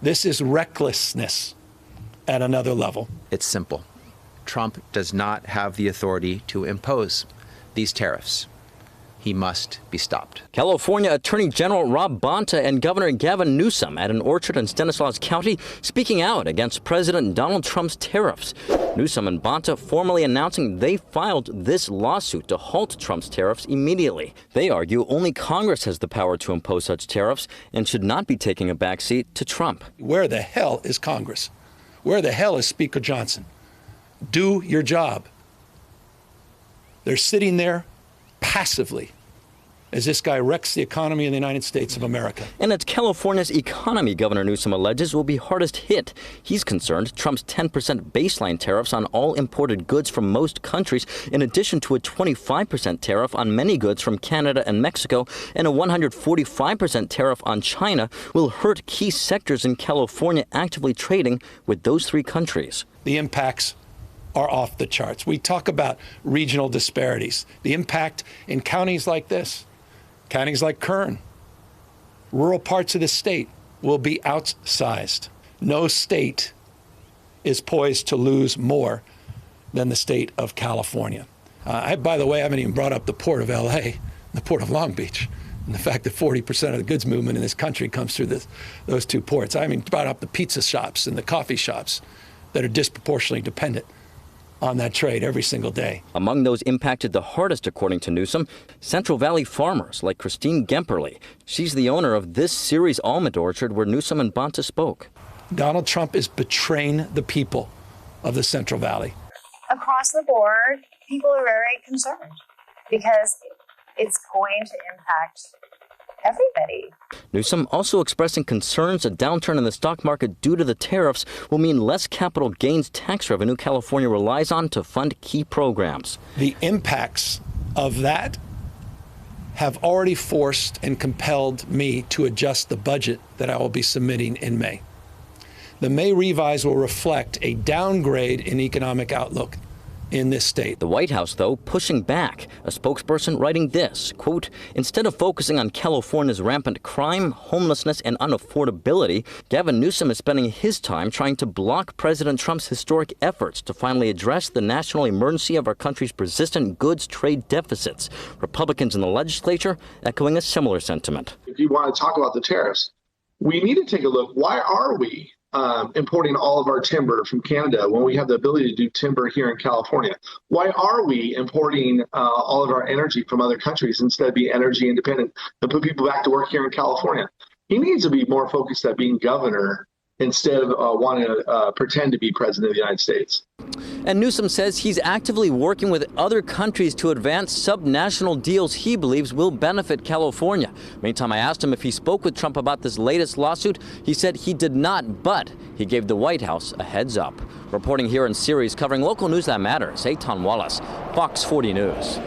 This is recklessness at another level. It's simple. Trump does not have the authority to impose these tariffs. He must be stopped. California Attorney General Rob Bonta and Governor Gavin Newsom at an orchard in Stanislaus County speaking out against President Donald Trump's tariffs. Newsom and Bonta formally announcing they filed this lawsuit to halt Trump's tariffs immediately. They argue only Congress has the power to impose such tariffs and should not be taking a backseat to Trump. Where the hell is Congress? Where the hell is Speaker Johnson? Do your job. They're sitting there passively as this guy wrecks the economy in the United States of America. And it's California's economy, Governor Newsom alleges, will be hardest hit. He's concerned Trump's 10% baseline tariffs on all imported goods from most countries, in addition to a 25% tariff on many goods from Canada and Mexico, and a 145% tariff on China, will hurt key sectors in California actively trading with those three countries. The impacts are off the charts. We talk about regional disparities. The impact in counties like this, counties like Kern, rural parts of the state will be outsized. No state is poised to lose more than the state of California. By the way, I haven't even brought up the port of LA, the port of Long Beach, and the fact that 40% of the goods movement in this country comes through those two ports. I haven't even brought up the pizza shops and the coffee shops that are disproportionately dependent on that trade every single day. Among those impacted the hardest, according to Newsom, Central Valley farmers like Christine Gemperle. She's the owner of this Ceres almond orchard where Newsom and Bonta spoke. Donald Trump is betraying the people of the Central Valley. Across the board, people are very concerned because it's going to impact everybody. Newsom also expressing concerns a downturn in the stock market due to the tariffs will mean less capital gains tax revenue California relies on to fund key programs. The impacts of that have already forced and compelled me to adjust the budget that I will be submitting in May. The May revise will reflect a downgrade in economic outlook in this state. The White House, though, pushing back. A spokesperson writing this, quote, instead of focusing on California's rampant crime, homelessness, and unaffordability, Gavin Newsom is spending his time trying to block President Trump's historic efforts to finally address the national emergency of our country's persistent goods trade deficits. Republicans in the legislature echoing a similar sentiment. If you want to talk about the tariffs, we need to take a look. Why are we importing all of our timber from Canada when we have the ability to do timber here in California? Why are we importing all of our energy from other countries instead of being energy independent and put people back to work here in California? He needs to be more focused at being governor instead of wanting to pretend to be president of the United States. And Newsom says he's actively working with other countries to advance subnational deals he believes will benefit California. Meantime, I asked him if he spoke with Trump about this latest lawsuit. He said he did not, but he gave the White House a heads up. Reporting here in Ceres, covering local news that matters, Eitan Wallace, Fox 40 News.